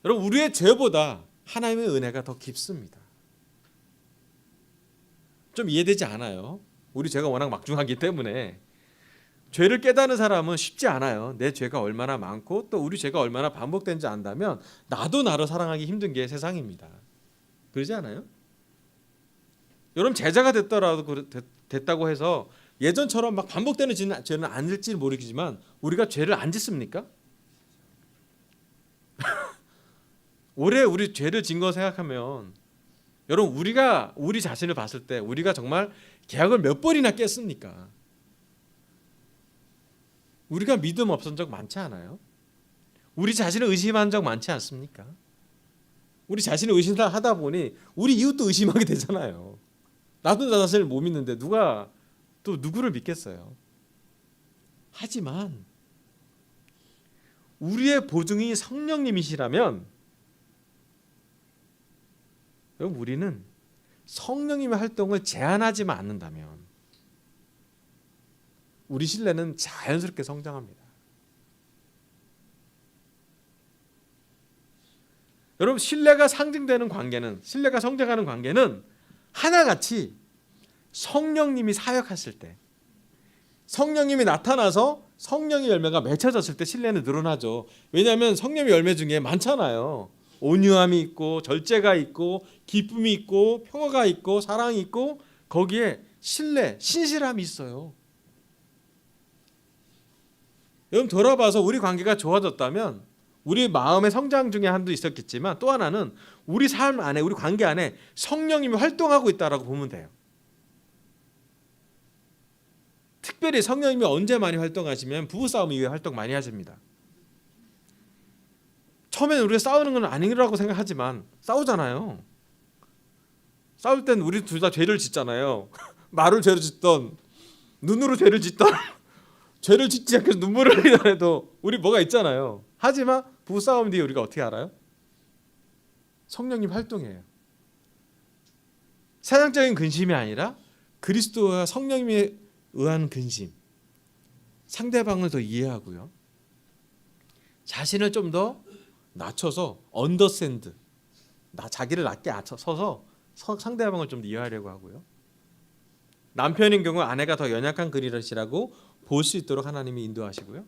Speaker 1: 여러분, 우리의 죄보다 하나님의 은혜가 더 깊습니다. 좀 이해되지 않아요? 우리 죄가 워낙 막중하기 때문에 죄를 깨닫는 사람은 쉽지 않아요. 내 죄가 얼마나 많고 또 우리 죄가 얼마나 반복되는지 안다면 나도 나를 사랑하기 힘든 게 세상입니다. 그러지 않아요? 여러분, 제자가 됐다고 해서 예전처럼 막 반복되는 죄는 안 질지 모르겠지만 우리가 죄를 안 짓습니까? 올해 우리 죄를 진 거 생각하면 여러분, 우리가 우리 자신을 봤을 때 우리가 정말 계약을 몇 번이나 깼습니까? 우리가 믿음 없은 적 많지 않아요? 우리 자신을 의심한 적 많지 않습니까? 우리 자신을 의심하다 보니 우리 이웃도 의심하게 되잖아요. 나도 나 자신을 못 믿는데 누가 또 누구를 믿겠어요? 하지만 우리의 보증이 성령님이시라면 여러분, 우리는 성령님의 활동을 제한하지만 않는다면 우리 신뢰는 자연스럽게 성장합니다. 여러분, 신뢰가 상징되는 관계는, 신뢰가 성장하는 관계는 하나같이 성령님이 사역하실 때, 성령님이 나타나서 성령의 열매가 맺혀졌을 때 신뢰는 늘어나죠. 왜냐하면 성령의 열매 중에 많잖아요. 온유함이 있고 절제가 있고 기쁨이 있고 평화가 있고 사랑이 있고 거기에 신뢰, 신실함이 있어요. 여러분, 돌아봐서 우리 관계가 좋아졌다면 우리 마음의 성장 중에 한도 있었겠지만 또 하나는 우리 삶 안에, 우리 관계 안에 성령님이 활동하고 있다라고 보면 돼요. 특별히 성령님이 언제 많이 활동하시면 부부싸움 이후에 활동 많이 하십니다. 처음에는 우리가 싸우는 건 아니라고 생각하지만 싸우잖아요. 싸울 땐 우리 둘 다 죄를 짓잖아요. 말을 죄를 짓던 눈으로 죄를 짓던 죄를 짓지 않고 눈물을 흘리더라도 우리 뭐가 있잖아요. 하지만 부부싸움 뒤에 우리가 어떻게 알아요? 성령님 활동이에요. 세상적인 근심이 아니라 그리스도와 성령님에 의한 근심, 상대방을 더 이해하고요, 자신을 좀 더 낮춰서 언더스탠드, 자기를 낮게 서서 상대방을 좀 더 이해하려고 하고요, 남편인 경우 아내가 더 연약한 그릇이라고 볼 수 있도록 하나님이 인도하시고요.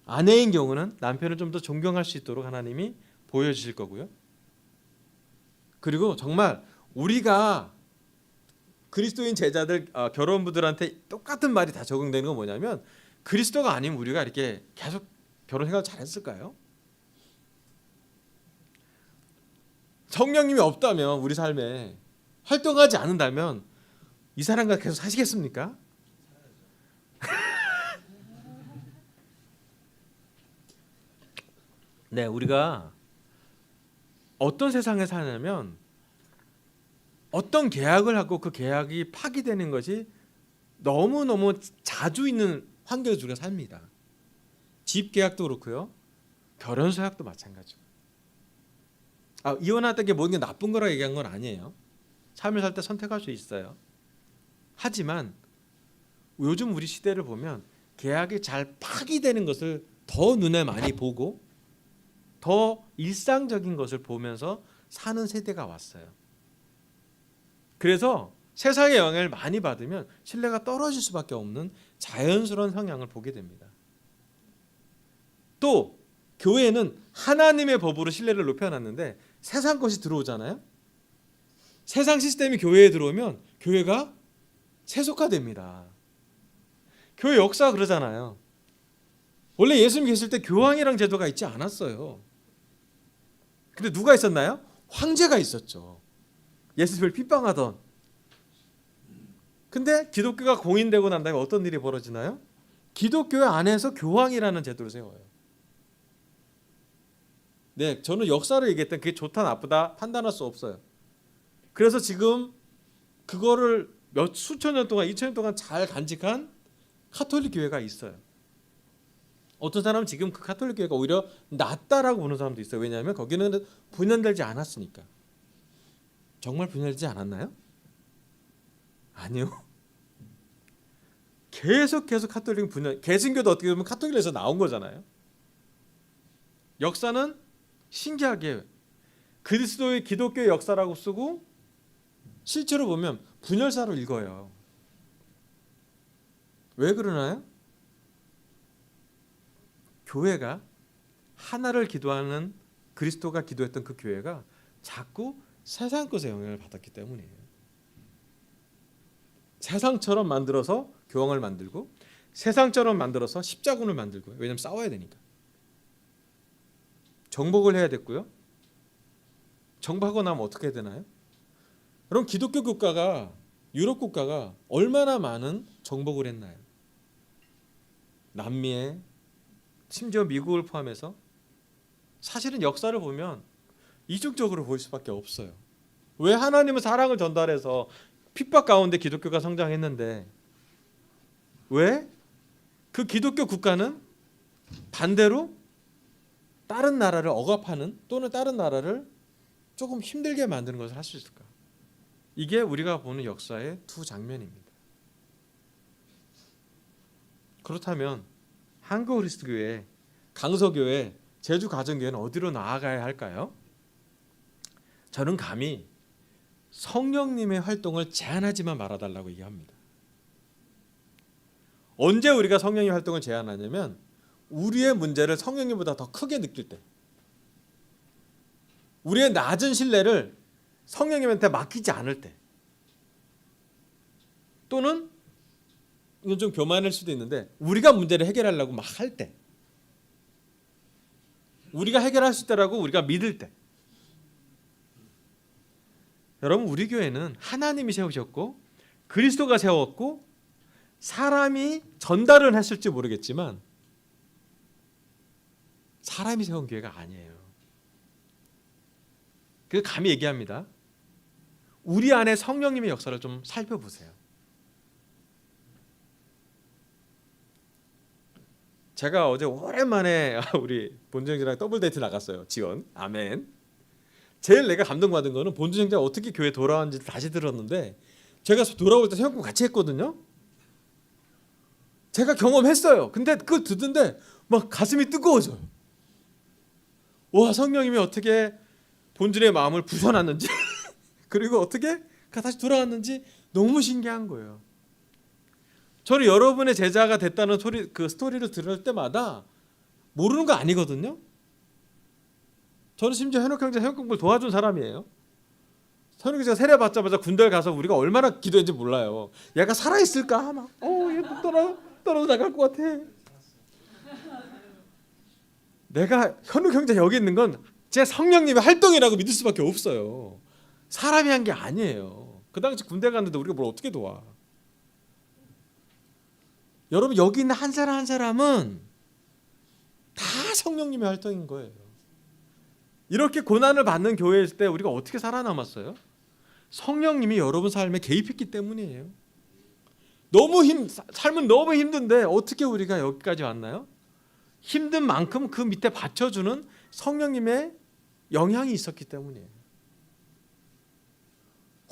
Speaker 1: 아내인 경우는 남편을 좀 더 존경할 수 있도록 하나님이 보여주실 거고요. 그리고 정말 우리가 그리스도인 제자들 결혼부들한테 똑같은 말이 다 적용되는 건 뭐냐면 그리스도가 아니면 우리가 이렇게 계속 결혼 생활 잘했을까요? 성령님이 없다면 우리 삶에 활동하지 않는다면 이 사람과 계속 사시겠습니까? 네, 우리가 어떤 세상에 사냐면 어떤 계약을 하고 그 계약이 파기되는 것이 너무너무 자주 있는 환경에서 우리가 삽니다. 집 계약도 그렇고요. 결혼 서약도 마찬가지고. 이혼하다는 게 모든 게 나쁜 거라 얘기한 건 아니에요. 삶을 살 때 선택할 수 있어요. 하지만 요즘 우리 시대를 보면 계약이 잘 파기되는 것을 더 눈에 많이 보고 더 일상적인 것을 보면서 사는 세대가 왔어요. 그래서 세상의 영향을 많이 받으면 신뢰가 떨어질 수밖에 없는 자연스러운 성향을 보게 됩니다. 또 교회는 하나님의 법으로 신뢰를 높여놨는데 세상 것이 들어오잖아요. 세상 시스템이 교회에 들어오면 교회가 세속화됩니다. 교회 역사가 그러잖아요. 원래 예수님 계실 때 교황이랑 제도가 있지 않았어요. 근데 누가 있었나요? 황제가 있었죠. 예수님을 핍박하던. 근데 기독교가 공인되고 난 다음에 어떤 일이 벌어지나요? 기독교 안에서 교황이라는 제도를 세워요. 네, 저는 역사를 얘기했던 그게 좋다 나쁘다 판단할 수 없어요. 그래서 지금 그거를 수천 년 동안 2000년 동안 잘 간직한 카톨릭 교회가 있어요. 어떤 사람은 지금 그 카톨릭 교회가 오히려 낫다라고 보는 사람도 있어요. 왜냐하면 거기는 분열되지 않았으니까. 정말 분열되지 않았나요? 아니요. 계속 카톨릭은 분열. 개신교도 어떻게 보면 카톨릭에서 나온 거잖아요. 역사는 신기하게 그리스도의 기독교의 역사라고 쓰고 실제로 보면 분열사로 읽어요. 왜 그러나요? 교회가 하나를 기도하는 그리스도가 기도했던 그 교회가 자꾸 세상 것에 영향을 받았기 때문이에요. 세상처럼 만들어서 교황을 만들고 세상처럼 만들어서 십자군을 만들고 왜냐하면 싸워야 되니까. 정복을 해야 됐고요. 정복하고 나면 어떻게 해야 되나요? 그럼 기독교 국가가 유럽 국가가 얼마나 많은 정복을 했나요? 남미에 심지어 미국을 포함해서 사실은 역사를 보면 이중적으로 보일 수밖에 없어요. 왜 하나님은 사랑을 전달해서 핍박 가운데 기독교가 성장했는데 왜 그 기독교 국가는 반대로 다른 나라를 억압하는 또는 다른 나라를 조금 힘들게 만드는 것을 할 수 있을까? 이게 우리가 보는 역사의 두 장면입니다. 그렇다면 한국 그리스도교회, 강서교회, 제주가정교회는 어디로 나아가야 할까요? 저는 감히 성령님의 활동을 제한하지만 말아달라고 얘기합니다. 언제 우리가 성령의 활동을 제한하냐면 우리의 문제를 성령님보다 더 크게 느낄 때, 우리의 낮은 신뢰를 성령님한테 맡기지 않을 때, 또는 이건 좀 교만일 수도 있는데 우리가 문제를 해결하려고 막 할 때, 우리가 해결할 수 있다라고 우리가 믿을 때. 여러분, 우리 교회는 하나님이 세우셨고 그리스도가 세웠고 사람이 전달을 했을지 모르겠지만 사람이 세운 교회가 아니에요. 그래서 감히 얘기합니다. 우리 안에 성령님의 역사를 좀 살펴보세요. 제가 어제 오랜만에 우리 본주형제랑 더블 데이트 나갔어요. 지원. 아멘. 제일 내가 감동받은 거는 본주형제가 어떻게 교회 돌아왔는지 다시 들었는데 제가 돌아올 때 생각과 같이 했거든요. 제가 경험했어요. 근데 그거 듣는데 막 가슴이 뜨거워져요. 와, 성령님이 어떻게 본질의 마음을 부숴놨는지 그리고 어떻게 다시 돌아왔는지 너무 신기한 거예요. 저는 여러분의 제자가 됐다는 그 스토리를 들을 때마다 모르는 거 아니거든요. 저는 심지어 현욱 형제 해역 공부를 도와준 사람이에요. 현욱 형제가 세례 받자마자 군대를 가서 우리가 얼마나 기도했는지 몰라요. 얘가 살아 있을까? 막 얘 떨어져 나갈 것 같아. 내가 현욱 형제 여기 있는 건 제 성령님의 활동이라고 믿을 수밖에 없어요. 사람이 한 게 아니에요. 그 당시 군대 갔는데 우리가 뭘 어떻게 도와? 여러분 여기 있는 한 사람 한 사람은 다 성령님의 활동인 거예요. 이렇게 고난을 받는 교회일 때 우리가 어떻게 살아남았어요? 성령님이 여러분 삶에 개입했기 때문이에요. 삶은 너무 힘든데 어떻게 우리가 여기까지 왔나요? 힘든 만큼 그 밑에 받쳐주는 성령님의 영향이 있었기 때문이에요.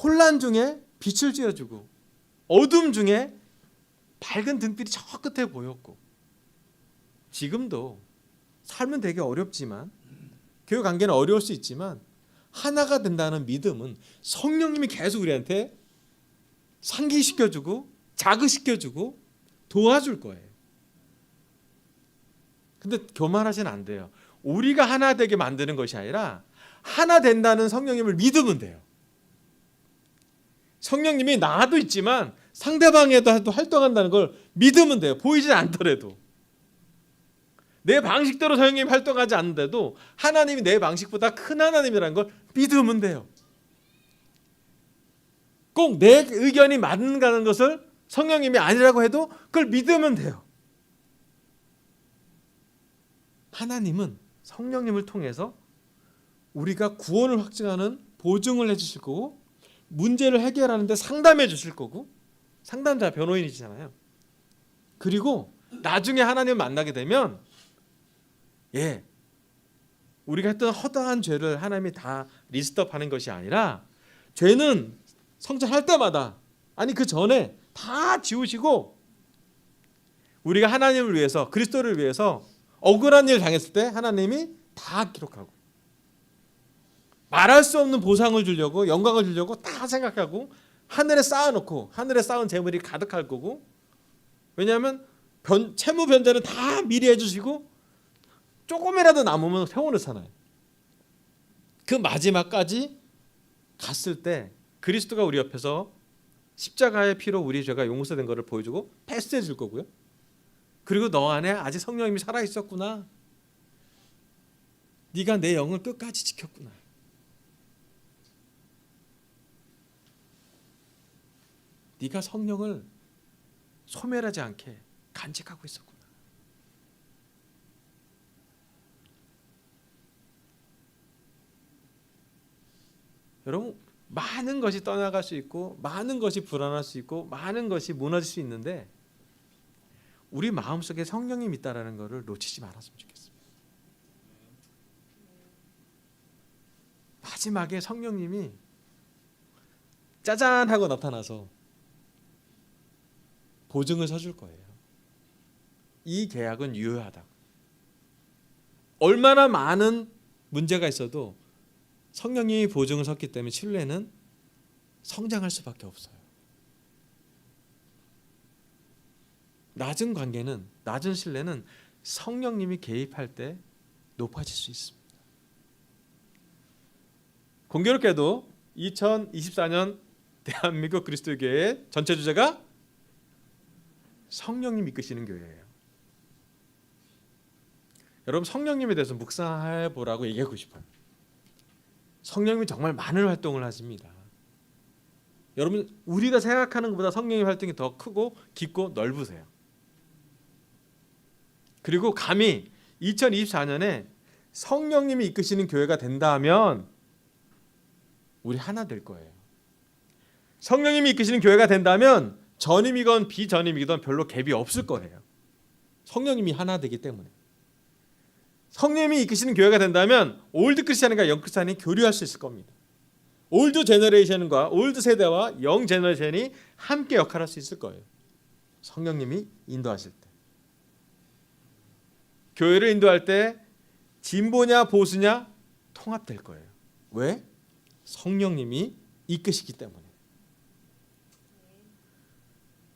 Speaker 1: 혼란 중에 빛을 쬐어주고 어둠 중에 밝은 등불이 저 끝에 보였고, 지금도 삶은 되게 어렵지만 교회 관계는 어려울 수 있지만 하나가 된다는 믿음은 성령님이 계속 우리한테 상기시켜주고 자극시켜주고 도와줄 거예요. 근데 교만하시면 안 돼요. 우리가 하나 되게 만드는 것이 아니라 하나 된다는 성령님을 믿으면 돼요. 성령님이 나도 있지만 상대방에도 활동한다는 걸 믿으면 돼요. 보이지 않더라도. 내 방식대로 성령님이 활동하지 않는데도 하나님이 내 방식보다 큰 하나님이라는 걸 믿으면 돼요. 꼭 내 의견이 맞는다는 것을 성령님이 아니라고 해도 그걸 믿으면 돼요. 하나님은 성령님을 통해서 우리가 구원을 확증하는 보증을 해주실 거고, 문제를 해결하는데 상담해 주실 거고, 상담자 변호인이시잖아요. 그리고 나중에 하나님을 만나게 되면 우리가 했던 허다한 죄를 하나님이 다 리스트업하는 것이 아니라 죄는 성찰할 때마다, 아니 그 전에 다 지우시고 우리가 하나님을 위해서, 그리스도를 위해서 억울한 일 당했을 때 하나님이 다 기록하고 말할 수 없는 보상을 주려고, 영광을 주려고 다 생각하고 하늘에 쌓아놓고, 하늘에 쌓은 재물이 가득할 거고, 왜냐하면 채무 변제는 다 미리 해주시고 조금이라도 남으면 세워놓잖아요. 그 마지막까지 갔을 때 그리스도가 우리 옆에서 십자가의 피로 우리 죄가 용서된 것을 보여주고 패스해 줄 거고요. 그리고 너 안에 아직 성령님이 살아있었구나. 네가 내 영을 끝까지 지켰구나. 네가 성령을 소멸하지 않게 간직하고 있었구나. 여러분, 많은 것이 떠나갈 수 있고, 많은 것이 불안할 수 있고, 많은 것이 무너질 수 있는데 우리 마음속에 성령님이 있다라는 것을 놓치지 말았으면 좋겠습니다. 마지막에 성령님이 짜잔 하고 나타나서 보증을 서줄 거예요. 이 계약은 유효하다. 얼마나 많은 문제가 있어도 성령님이 보증을 섰기 때문에 신뢰는 성장할 수밖에 없어요. 낮은 관계는, 낮은 신뢰는 성령님이 개입할 때 높아질 수 있습니다. 공교롭게도 2024년 대한민국 그리스도교회의 전체 주제가 성령님 이끄시는 교회예요. 여러분, 성령님에 대해서 묵상해 보라고 얘기하고 싶어요. 성령님이 정말 많은 활동을 하십니다. 여러분, 우리가 생각하는 것보다 성령의 활동이 더 크고 깊고 넓으세요. 그리고 감히 2024년에 성령님이 이끄시는 교회가 된다면 우리 하나 될 거예요. 성령님이 이끄시는 교회가 된다면 전임이건 비전임이건 별로 갭이 없을 거예요. 성령님이 하나 되기 때문에. 성령님이 이끄시는 교회가 된다면 올드 크리스찬과 영 크리스찬이 교류할 수 있을 겁니다. 올드 제너레이션과 올드 세대와 영 제너레이션이 함께 역할할 수 있을 거예요. 성령님이 인도하실 때. 교회를 인도할 때 진보냐 보수냐 통합될 거예요. 왜? 성령님이 이끄시기 때문에.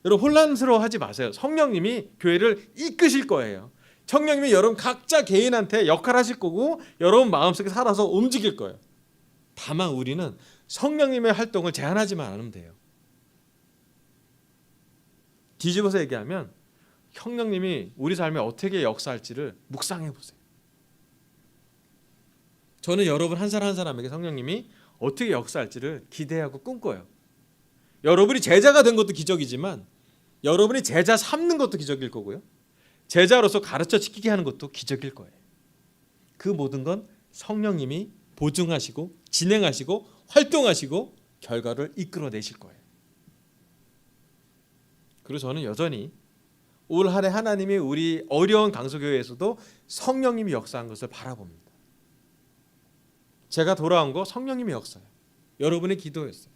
Speaker 1: 여러분 혼란스러워하지 마세요. 성령님이 교회를 이끄실 거예요. 성령님이 여러분 각자 개인한테 역할하실 거고 여러분 마음속에 살아서 움직일 거예요. 다만 우리는 성령님의 활동을 제한하지만 않으면 돼요. 뒤집어서 얘기하면 성령님이 우리 삶에 어떻게 역사할지를 묵상해 보세요. 저는 여러분 한 사람 한 사람에게 성령님이 어떻게 역사할지를 기대하고 꿈꿔요. 여러분이 제자가 된 것도 기적이지만 여러분이 제자 삼는 것도 기적일 거고요. 제자로서 가르쳐 지키게 하는 것도 기적일 거예요. 그 모든 건 성령님이 보증하시고 진행하시고 활동하시고 결과를 이끌어내실 거예요. 그리고 저는 여전히 올 한 해 하나님이 우리 어려운 강서교회에서도 성령님이 역사한 것을 바라봅니다. 제가 돌아온 거 성령님의 역사예요. 여러분의 기도였어요.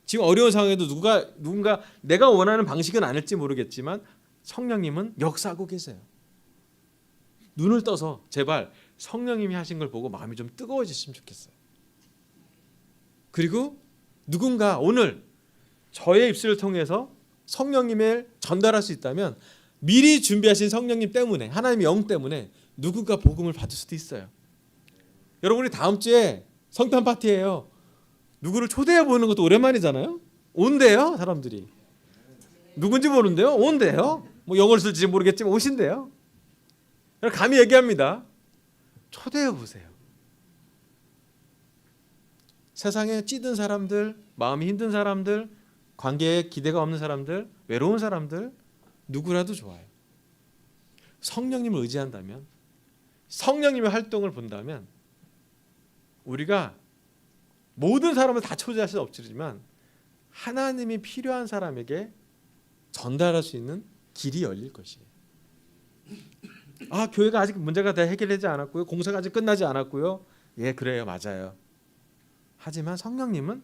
Speaker 1: 지금 어려운 상황에도 누군가 내가 원하는 방식은 아닐지 모르겠지만 성령님은 역사하고 계세요. 눈을 떠서 제발 성령님이 하신 걸 보고 마음이 좀 뜨거워지시면 좋겠어요. 그리고 누군가 오늘 저의 입술을 통해서 성령님을 전달할 수 있다면 미리 준비하신 성령님 때문에 하나님의 영 때문에 누군가 복음을 받을 수도 있어요. 여러분이 다음 주에 성탄 파티예요. 누구를 초대해 보는 것도 오랜만이잖아요. 온대요 사람들이. 누군지 모르는데요. 온대요. 뭐 영어를 쓸지 모르겠지만 오신대요. 감히 얘기합니다. 초대해 보세요. 세상에 찌든 사람들, 마음이 힘든 사람들, 관계에 기대가 없는 사람들, 외로운 사람들 누구라도 좋아요. 성령님을 의지한다면, 성령님의 활동을 본다면 우리가 모든 사람을 다 초대할 수 없지만 하나님이 필요한 사람에게 전달할 수 있는 길이 열릴 것이에요. 교회가 아직 문제가 다 해결되지 않았고요. 공사가 아직 끝나지 않았고요. 예, 그래요. 맞아요. 하지만 성령님은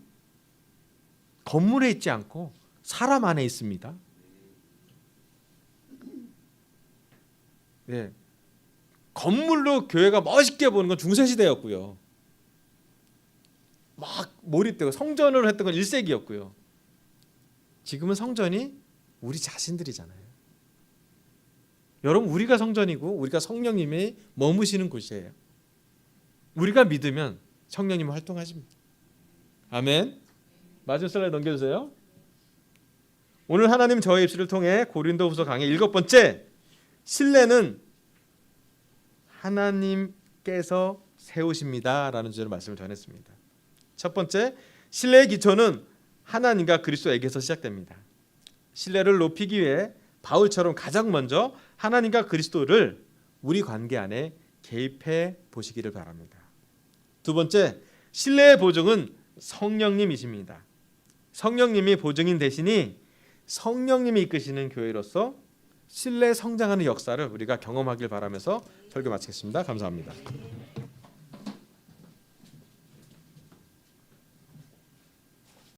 Speaker 1: 건물에 있지 않고 사람 안에 있습니다. 예. 건물로 교회가 멋있게 보는 건 중세시대였고요. 막 몰입되고 성전을 했던 건 1세기였고요. 지금은 성전이 우리 자신들이잖아요. 여러분 우리가 성전이고 우리가 성령님이 머무시는 곳이에요. 우리가 믿으면 성령님이 활동하십니다. 아멘. 마지막 슬라이드 넘겨주세요. 오늘 하나님 저의 입술을 통해 고린도후서 강의 7번째 신뢰는 하나님께서 세우십니다 라는 주제로 말씀을 전했습니다. 첫 번째, 신뢰의 기초는 하나님과 그리스도에게서 시작됩니다. 신뢰를 높이기 위해 바울처럼 가장 먼저 하나님과 그리스도를 우리 관계 안에 개입해 보시기를 바랍니다. 두 번째, 신뢰의 보증은 성령님이십니다. 성령님이 보증인 대신이 성령님이 이끄시는 교회로서 신뢰 성장하는 역사를 우리가 경험하길 바라면서 설교 마치겠습니다. 감사합니다.